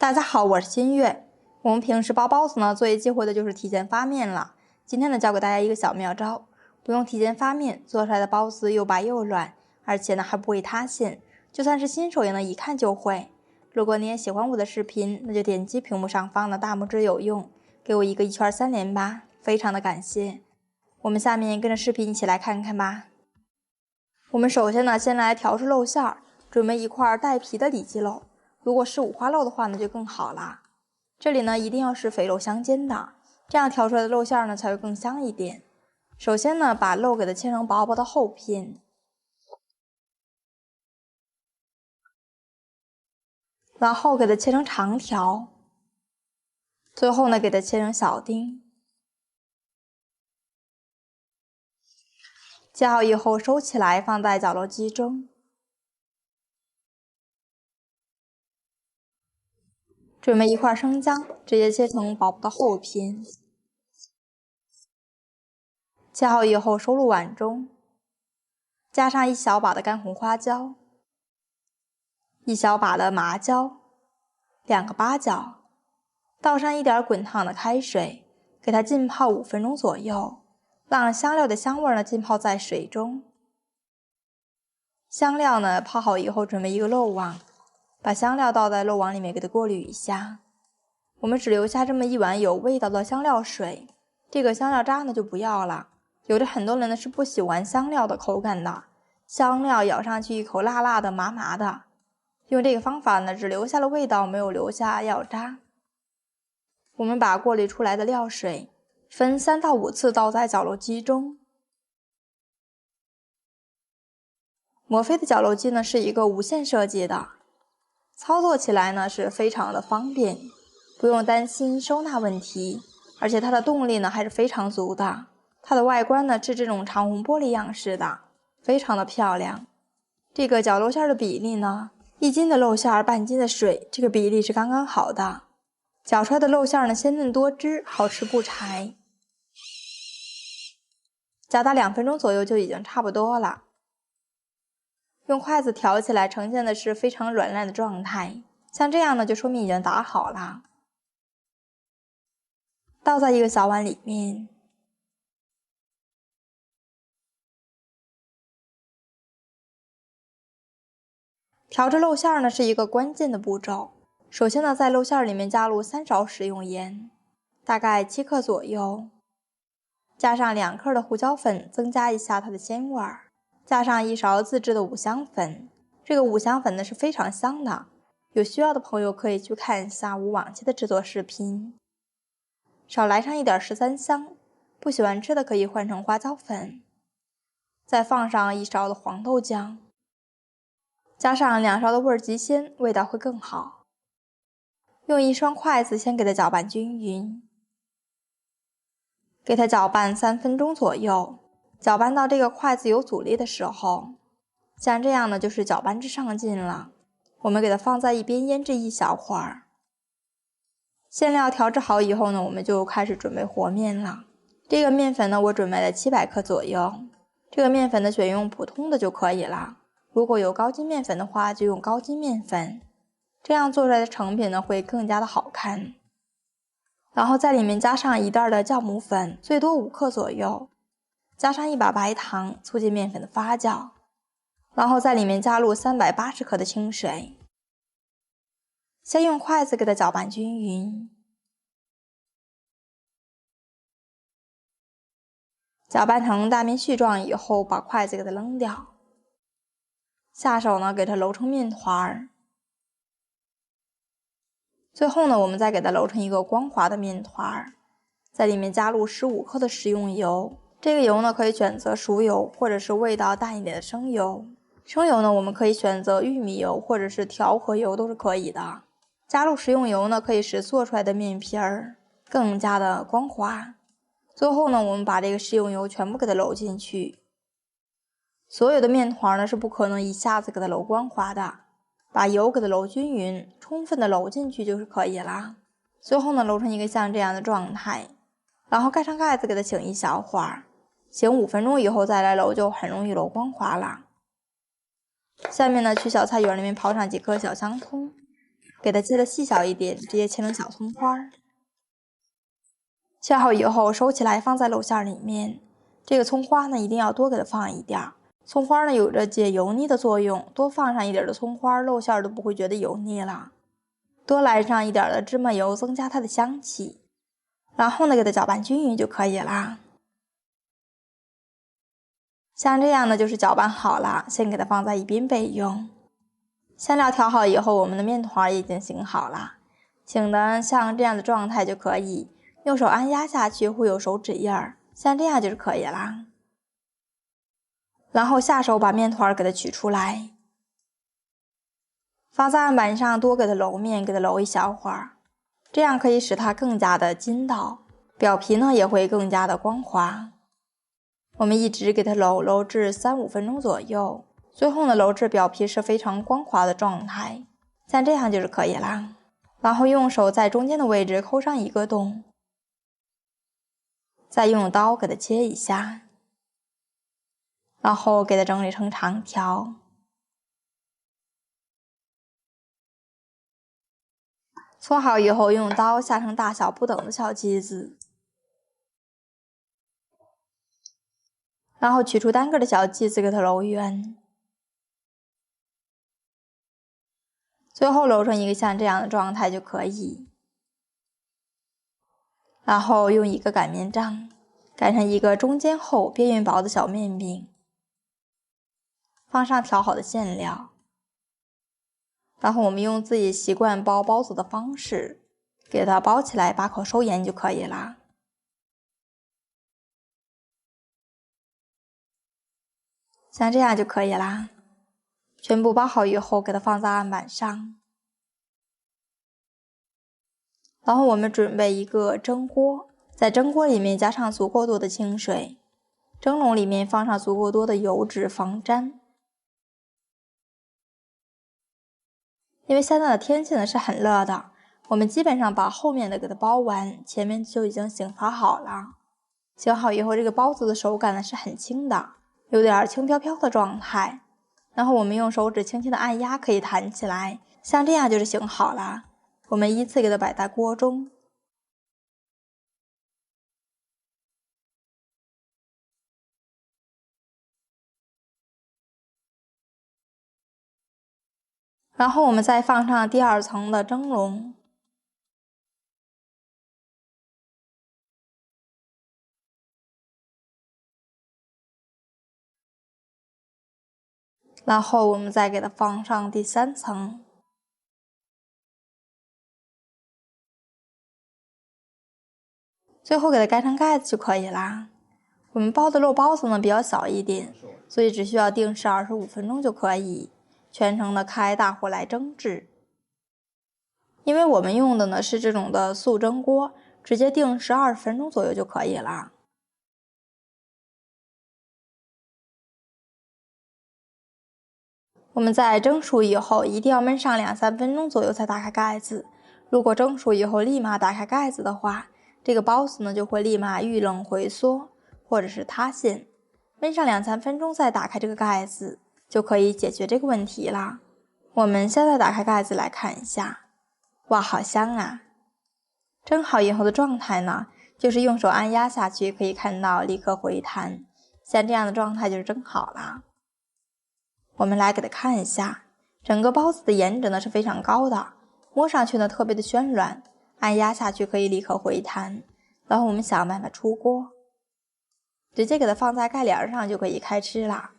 大家好，我是新月。我们平时包包子呢，最忌讳的就是提前发面了。今天呢，教给大家一个小妙招，不用提前发面，做出来的包子又白又软，而且呢还不会塌陷，就算是新手也能一看就会。如果你也喜欢我的视频，那就点击屏幕上方的大拇指有用，给我一个1圈3连吧，非常的感谢。我们下面跟着视频一起来看看吧。我们首先呢，先来调制肉馅儿，准备一块带皮的里脊肉。如果是五花肉的话呢，就更好啦。这里呢，一定要是肥肉相间的，这样调出来的肉馅呢才会更香一点。首先呢，把肉给它切成薄薄的厚片，然后给它切成长条，最后呢，给它切成小丁。切好以后收起来，放在绞肉机中。准备一块生姜，直接切成薄薄的厚片。切好以后收入碗中，加上1小把的干红花椒，1小把的麻椒，2个八角，倒上一点滚烫的开水，给它浸泡5分钟左右，让香料的香味呢浸泡在水中。香料呢泡好以后，准备一个漏网，把香料倒在漏网里面，给它过滤一下。我们只留下这么一碗有味道的香料水，这个香料渣呢就不要了。有的很多人呢是不喜欢香料的口感的，香料咬上去一口辣辣的、麻麻的。用这个方法呢，只留下了味道，没有留下药渣。我们把过滤出来的料水分3到5次倒在绞肉机中。摩飞的绞肉机呢是一个无线设计的，操作起来呢是非常的方便，不用担心收纳问题，而且它的动力呢还是非常足的。它的外观呢是这种长虹玻璃样式的，非常的漂亮。这个绞肉馅的比例呢，1斤的肉馅半斤的水，这个比例是刚刚好的。绞出来的肉馅呢鲜嫩多汁，好吃不柴。搅打2分钟左右就已经差不多了。用筷子挑起来，呈现的是非常软烂的状态，像这样呢就说明已经打好了。倒在一个小碗里面。调制肉馅呢是一个关键的步骤。首先呢，在肉馅里面加入3勺食用盐，大概7克左右，加上2克的胡椒粉，增加一下它的鲜味儿，加上1勺自制的五香粉。这个五香粉呢是非常香的，有需要的朋友可以去看一下我往期的制作视频。少来上一点13香，不喜欢吃的可以换成花椒粉。再放上1勺的黄豆酱，加上2勺的味极鲜，味道会更好。用1双筷子先给它搅拌均匀，给它搅拌3分钟左右。搅拌到这个筷子有阻力的时候，像这样呢就是搅拌至上劲了。我们给它放在一边腌制1小会儿。馅料调制好以后呢，我们就开始准备和面了。这个面粉呢，我准备了700克左右。这个面粉呢，选用普通的就可以了。如果有高筋面粉的话，就用高筋面粉，这样做出来的成品呢会更加的好看。然后在里面加上1袋的酵母粉，最多5克左右，加上1把白糖，促进面粉的发酵。然后在里面加入380克的清水，先用筷子给它搅拌均匀。搅拌成大面絮状以后，把筷子给它扔掉。下手呢，给它揉成面团。最后呢，我们再给它揉成一个光滑的面团，在里面加入15克的食用油。这个油呢，可以选择熟油，或者是味道淡一点的生油。生油呢，我们可以选择玉米油或者是调和油，都是可以的。加入食用油呢，可以使做出来的面皮儿更加的光滑。最后呢，我们把这个食用油全部给它揉进去。所有的面团呢是不可能一下子给它揉光滑的，把油给它揉均匀，充分的揉进去就是可以了。最后呢，揉成一个像这样的状态，然后盖上盖子给它醒1小会儿，醒5分钟以后再来揉，就很容易揉光滑了。下面呢，去小菜园里面刨上几颗小香葱，给它切得细小一点，直接切成小葱花。切好以后收起来放在肉馅里面。这个葱花呢一定要多给它放一点，葱花呢有着解油腻的作用，多放上一点的葱花，肉馅都不会觉得油腻了。多来上一点的芝麻油，增加它的香气。然后呢给它搅拌均匀就可以啦。像这样呢就是搅拌好了，先给它放在一边备用。馅料调好以后，我们的面团已经醒好了，醒的像这样的状态就可以，用手按压下去会有手指印儿，像这样就是可以啦。然后下手把面团给它取出来，放在案板上，多给它揉面，给它揉一小会儿，这样可以使它更加的筋道，表皮呢也会更加的光滑。我们一直给它揉至3-5分钟左右，最后呢揉至表皮是非常光滑的状态，像这样就是可以啦。然后用手在中间的位置抠上一个洞，再用刀给它切一下，然后给它整理成长条。搓好以后，用刀下成大小不等的小剂子，然后取出单个的小剂子给它揉圆，最后揉成一个像这样的状态就可以。然后用一个擀面杖擀成一个中间厚边缘薄的小面饼，放上调好的馅料，然后我们用自己习惯包包子的方式给它包起来，把口收严就可以啦。像这样就可以啦。全部包好以后，给它放在案板上。然后我们准备一个蒸锅，在蒸锅里面加上足够多的清水，蒸笼里面放上足够多的油脂防粘。因为现在的天气呢是很热的，我们基本上把后面的给它包完，前面就已经醒发好了。醒好以后，这个包子的手感呢是很轻的，有点轻飘飘的状态。然后我们用手指轻轻的按压，可以弹起来，像这样就是醒好了。我们依次给它摆在锅中。然后我们再放上第2层的蒸笼，然后我们再给它放上第3层，最后给它盖上盖子就可以啦。我们包的肉包子呢比较小一点，所以只需要定时25分钟就可以，全程的开大火来蒸制。因为我们用的呢是这种的速蒸锅，直接定时20分钟左右就可以了。我们在蒸熟以后，一定要焖上2-3分钟左右才打开盖子。如果蒸熟以后立马打开盖子的话，这个包子呢就会立马遇冷回缩，或者是塌陷。焖上2-3分钟再打开这个盖子，就可以解决这个问题啦。我们现在打开盖子来看一下，哇，好香啊！蒸好以后的状态呢，就是用手按压下去，可以看到立刻回弹，像这样的状态就是蒸好了。我们来给它看一下，整个包子的颜值呢是非常高的，摸上去呢特别的暄软，按压下去可以立刻回弹。然后我们想办法出锅，直接给它放在盖帘上就可以开吃啦。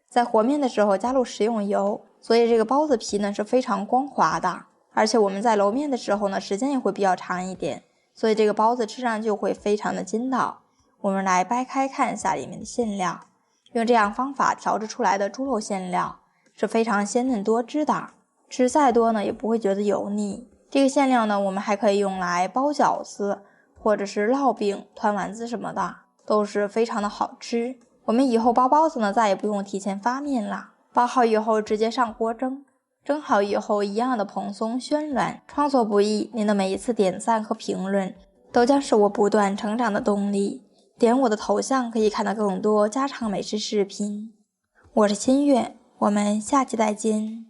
在和面的时候加入食用油，所以这个包子皮呢是非常光滑的，而且我们在揉面的时候呢时间也会比较长一点，所以这个包子吃上去会非常的筋道。我们来掰开看一下里面的馅料，用这样方法调制出来的猪肉馅料是非常鲜嫩多汁的，吃再多呢也不会觉得油腻。这个馅料呢我们还可以用来包饺子，或者是烙饼、团丸子什么的，都是非常的好吃。我们以后包包子呢再也不用提前发面了，包好以后直接上锅蒸，蒸好以后一样的蓬松暄软。创作不易，您的每一次点赞和评论都将是我不断成长的动力。点我的头像可以看到更多家常美食视频。我是清月，我们下期再见。